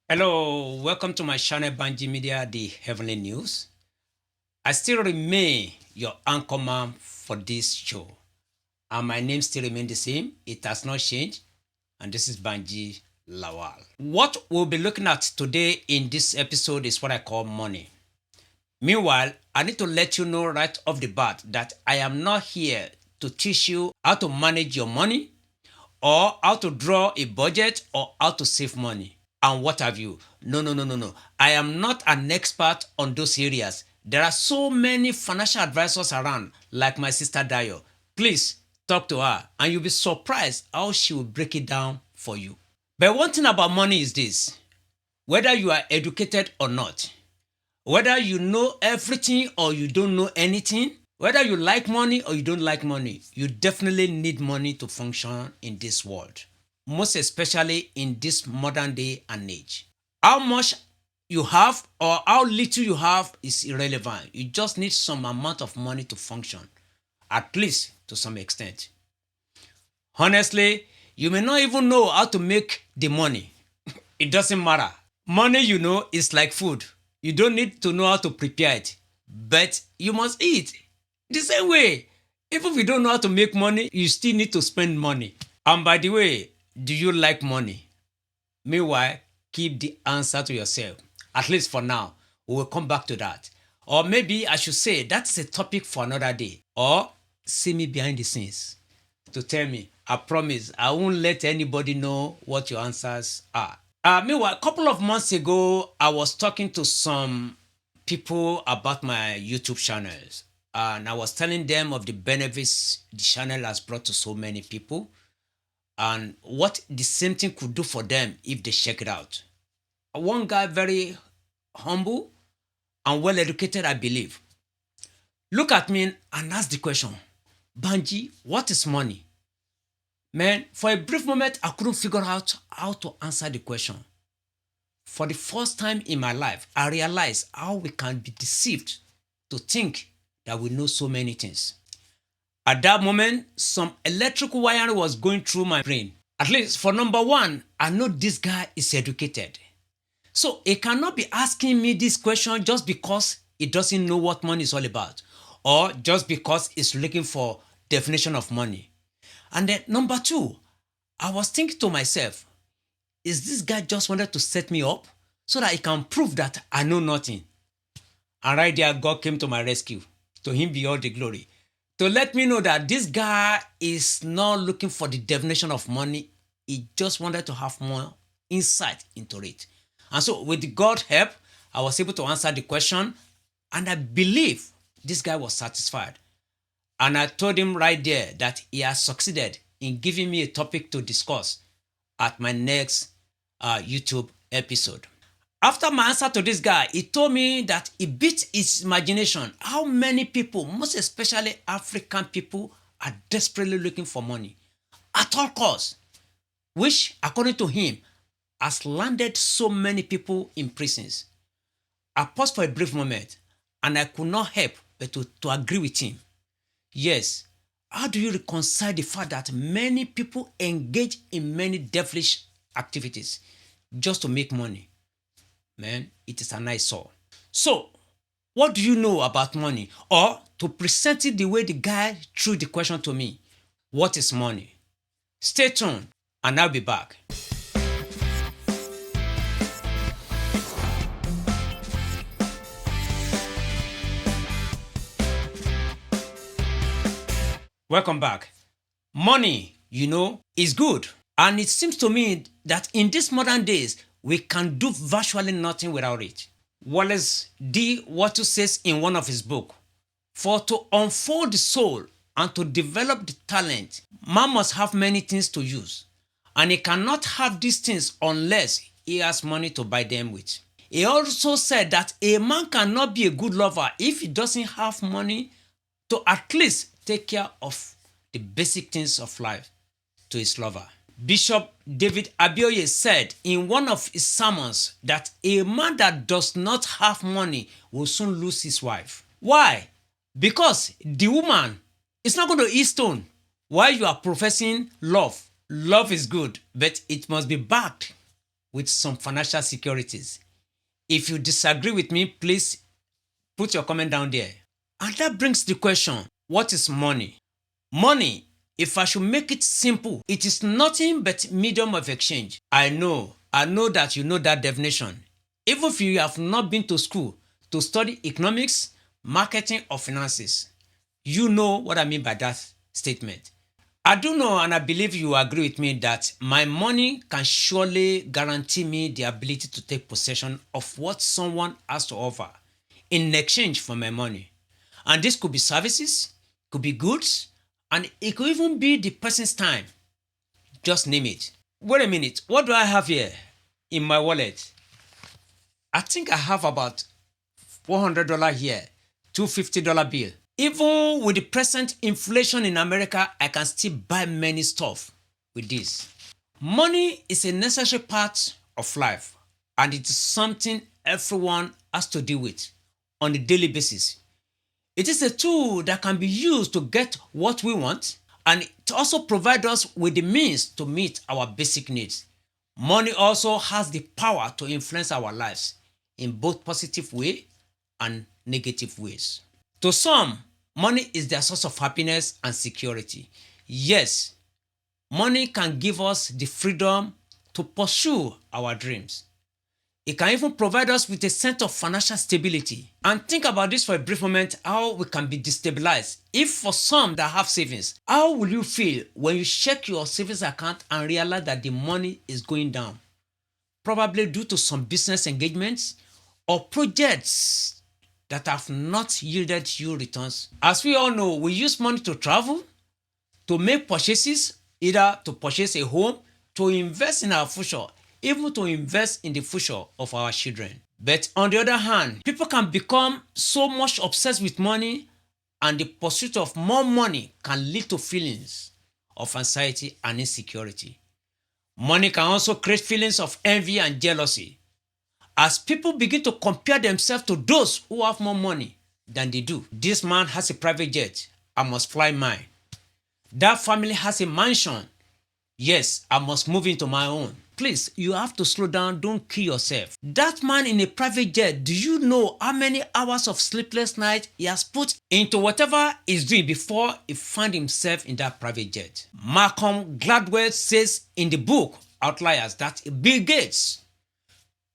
Hello, welcome to my channel Bangee Media, the Heavenly News. I still remain your anchorman for this show, and my name still remains the same. It has not changed, and this is Banji Lawal. What we'll be looking at today in this episode is what I call money. Meanwhile, I need to let you know right off the bat that I am not here to teach you how to manage your money or how to draw a budget or how to save money and what have you. No. I am not an expert on those areas. There are so many financial advisors around, like my sister Dayo. Please talk to her and you'll be surprised how she will break it down for you. But one thing about money is this: whether you are educated or not, whether you know everything or you don't know anything, whether you like money or you don't like money, you definitely need money to function in this world, most especially in this modern day and age. How much you have or how little you have is irrelevant. You just need some amount of money to function, at least to some extent. Honestly, you may not even know how to make the money. It doesn't matter. Money, is like food. You don't need to know how to prepare it, but you must eat. The same way, even if you don't know how to make money, you still need to spend money. And by the way, do you like money? Meanwhile, keep the answer to yourself, at least for now. We will come back to that. Or maybe I should say that's a topic for another day. Or see me behind the scenes to tell me. I promise I won't let anybody know what your answers are. Meanwhile, a couple of months ago, I was talking to some people about my YouTube channels, and I was telling them of the benefits the channel has brought to so many people and what the same thing could do for them if they check it out. One guy, very humble and well educated, I believe, look at me and ask the question, Banji, what is money? Man, for a brief moment, I couldn't figure out how to answer the question. For the first time in my life, I realized how we can be deceived to think that we know so many things. At that moment, some electrical wiring was going through my brain. At least for number one, I know this guy is educated. So he cannot be asking me this question just because he doesn't know what money is all about, or just because he's looking for definition of money. And then number two, I was thinking to myself, is this guy just wanted to set me up so that he can prove that I know nothing? And right there, God came to my rescue. To him be all the glory. To let me know that this guy is not looking for the definition of money. He just wanted to have more insight into it. And so with God's help, I was able to answer the question, and I believe this guy was satisfied. And I told him right there that he has succeeded in giving me a topic to discuss at my next YouTube episode. After my answer to this guy, he told me that it beat his imagination how many people, most especially African people, are desperately looking for money at all costs, which, according to him, has landed so many people in prisons. I paused for a brief moment and I could not help but to agree with him. Yes, how do you reconcile the fact that many people engage in many devilish activities just to make money? Man, it is an eyesore. So, what do you know about money? Or, to present it the way the guy threw the question to me, what is money? Stay tuned and I'll be back. Welcome back. Money, is good. And it seems to me that in these modern days, we can do virtually nothing without it. Wallace D. Wattu says in one of his books, for to unfold the soul and to develop the talent, man must have many things to use. And he cannot have these things unless he has money to buy them with. He also said that a man cannot be a good lover if he doesn't have money to at least take care of the basic things of life to his lover. Bishop David Abioye said in one of his sermons that a man that does not have money will soon lose his wife. Why? Because the woman is not going to eat stone while you are professing love. Love is good, but it must be backed with some financial securities. If you disagree with me, please put your comment down there. And that brings the question, what is money? Money, if I should make it simple, it is nothing but medium of exchange. I know that you know that definition. Even if you have not been to school to study economics, marketing, or finances, you know what I mean by that statement. I do know and I believe you agree with me that my money can surely guarantee me the ability to take possession of what someone has to offer in exchange for my money. And this could be services, could be goods, and it could even be the person's time. Just name it. Wait a minute, what do I have here in my wallet? I think I have about $400 here, $250 bill. Even with the present inflation in America, I can still buy many stuff with this. Money is a necessary part of life, and it is something everyone has to deal with on a daily basis. It is a tool that can be used to get what we want, and it also provides us with the means to meet our basic needs. Money also has the power to influence our lives in both positive way and negative ways. To some, money is their source of happiness and security. Yes, money can give us the freedom to pursue our dreams. It can even provide us with a sense of financial stability. And think about this for a brief moment, how we can be destabilized. If for some that have savings, how will you feel when you check your savings account and realize that the money is going down? Probably due to some business engagements or projects that have not yielded you returns. As we all know, we use money to travel, to make purchases, either to purchase a home, to invest in our future, even to invest in the future of our children. But on the other hand, people can become so much obsessed with money, and the pursuit of more money can lead to feelings of anxiety and insecurity. Money can also create feelings of envy and jealousy, as people begin to compare themselves to those who have more money than they do. This man has a private jet, I must fly mine. That family has a mansion, yes, I must move into my own. Please, you have to slow down, don't kill yourself. That man in a private jet, do you know how many hours of sleepless night he has put into whatever he's doing before he found himself in that private jet? Malcolm Gladwell says in the book Outliers that Bill Gates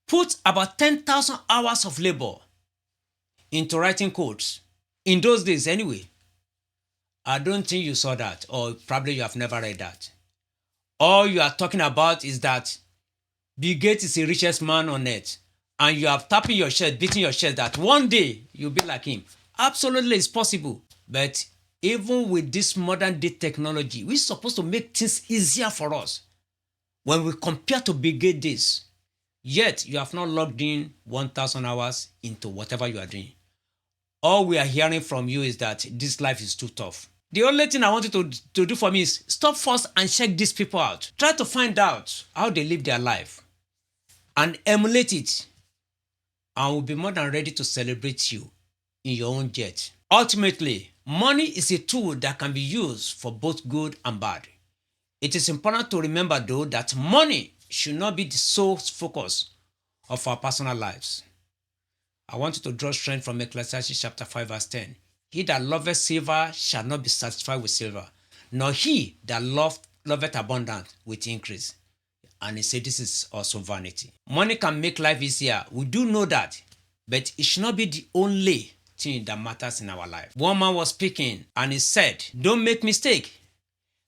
put about 10,000 hours of labor into writing codes. In those days anyway. I don't think you saw that, or probably you have never read that. All you are talking about is that Bill Gates is the richest man on earth, and you are tapping your chest, beating your chest that one day you'll be like him. Absolutely, it's possible. But even with this modern day technology, we're supposed to make things easier for us when we compare to Bill Gates days. Yet, you have not logged in 1,000 hours into whatever you are doing. All we are hearing from you is that this life is too tough. The only thing I want you to do for me is stop first and check these people out. Try to find out how they live their life and emulate it. And we'll be more than ready to celebrate you in your own jet. Ultimately, money is a tool that can be used for both good and bad. It is important to remember though that money should not be the sole focus of our personal lives. I want you to draw strength from Ecclesiastes chapter 5 verse 10. He that loveth silver shall not be satisfied with silver, nor he that loveth abundance with increase. And he said this is also vanity. Money can make life easier. We do know that, but it should not be the only thing that matters in our life. One man was speaking and he said, don't make mistake.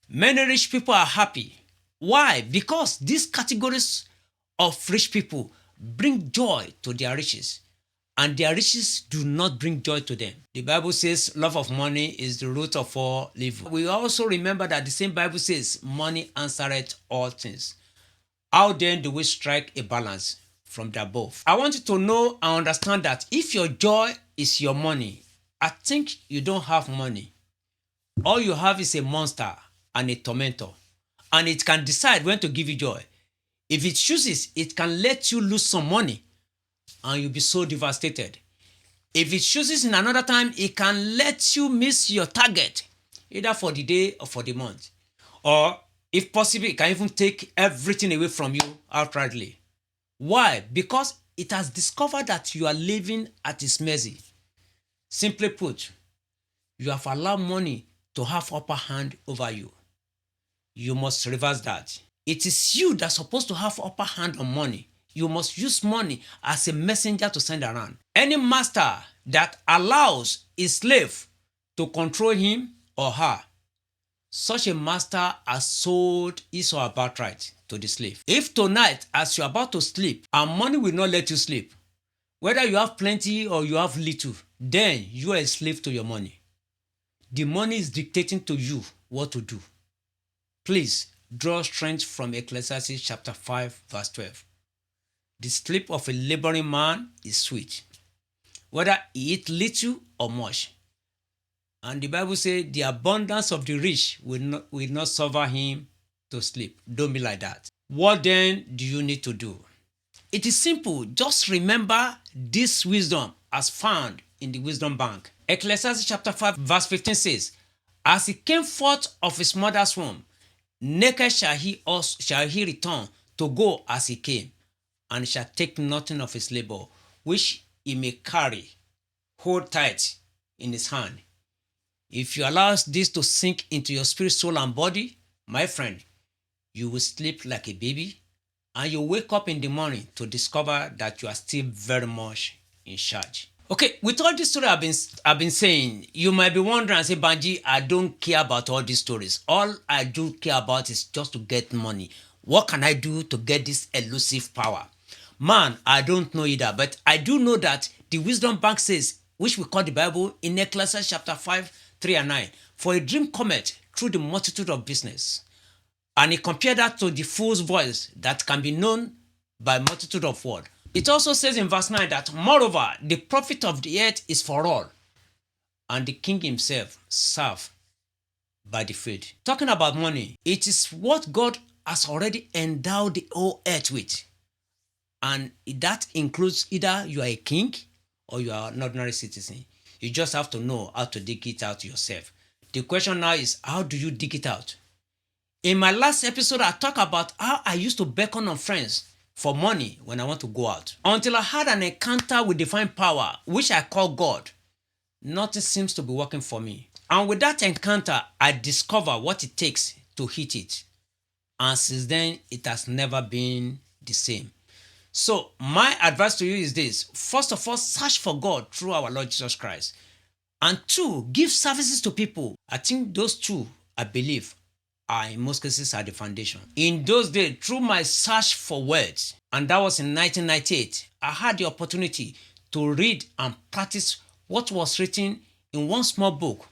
Many rich people are happy. Why? Because these categories of rich people bring joy to their riches, and their riches do not bring joy to them. The Bible says love of money is the root of all evil. We also remember that the same Bible says money answereth all things. How then do we strike a balance from the above? I want you to know and understand that if your joy is your money, I think you don't have money. All you have is a monster and a tormentor, and it can decide when to give you joy. If it chooses, it can let you lose some money and you'll be so devastated. If it chooses in another time, it can let you miss your target, either for the day or for the month. Or if possible, it can even take everything away from you outrightly. Why? Because it has discovered that you are living at its mercy. Simply put, you have allowed money to have upper hand over you. You must reverse that. It is you that's supposed to have upper hand on money. You must use money as a messenger to send around. Any master that allows his slave to control him or her, such a master has sold his or her birthright to the slave. If tonight, as you're about to sleep, and money will not let you sleep, whether you have plenty or you have little, then you are a slave to your money. The money is dictating to you what to do. Please draw strength from Ecclesiastes chapter 5, verse 12. The sleep of a laboring man is sweet, whether he eat little or much. And the Bible says the abundance of the rich will not suffer him to sleep. Don't be like that. What then do you need to do? It is simple. Just remember this wisdom as found in the wisdom bank. Ecclesiastes chapter 5 verse 15 says, as he came forth of his mother's womb, naked shall he return to go as he came, and shall take nothing of his labor, which he may carry, hold tight in his hand. If you allow this to sink into your spirit, soul, and body, my friend, you will sleep like a baby, and you wake up in the morning to discover that you are still very much in charge. Okay, with all this story I've been saying, you might be wondering and say, Bangee, I don't care about all these stories. All I do care about is just to get money. What can I do to get this elusive power? Man, I don't know either, but I do know that the wisdom bank says, which we call the Bible, in Ecclesiastes chapter 5, 3 and 9, for a dream cometh through the multitude of business. And he compared that to the fool's voice that can be known by multitude of words. It also says in verse 9 that, moreover, the profit of the earth is for all, and the king himself served by the field. Talking about money, it is what God has already endowed the whole earth with. And that includes either you are a king or you are an ordinary citizen. You just have to know how to dig it out yourself. The question now is, how do you dig it out? In my last episode, I talked about how I used to beckon on friends for money when I want to go out. Until I had an encounter with divine power, which I call God, nothing seems to be working for me. And with that encounter, I discovered what it takes to hit it. And since then, it has never been the same. So my advice to you is this. First of all, search for God through our Lord Jesus Christ. And two, give services to people. I think those two, I believe, in most cases are the foundation. In those days, through my search for words, and that was in 1998, I had the opportunity to read and practice what was written in one small book,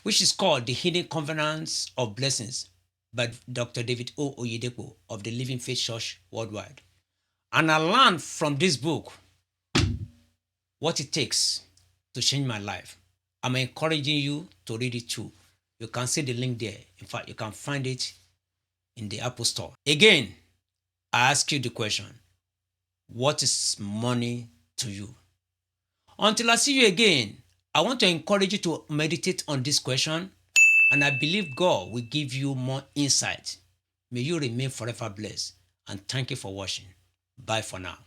which is called The Hidden Covenants of Blessings by Dr. David O. Oyedepo of the Living Faith Church Worldwide. And I learned from this book what it takes to change my life. I'm encouraging you to read it too. You can see the link there. In fact, you can find it in the Apple Store. Again, I ask you the question, what is money to you? Until I see you again, I want to encourage you to meditate on this question, and I believe God will give you more insight. May you remain forever blessed, and thank you for watching. Bye for now.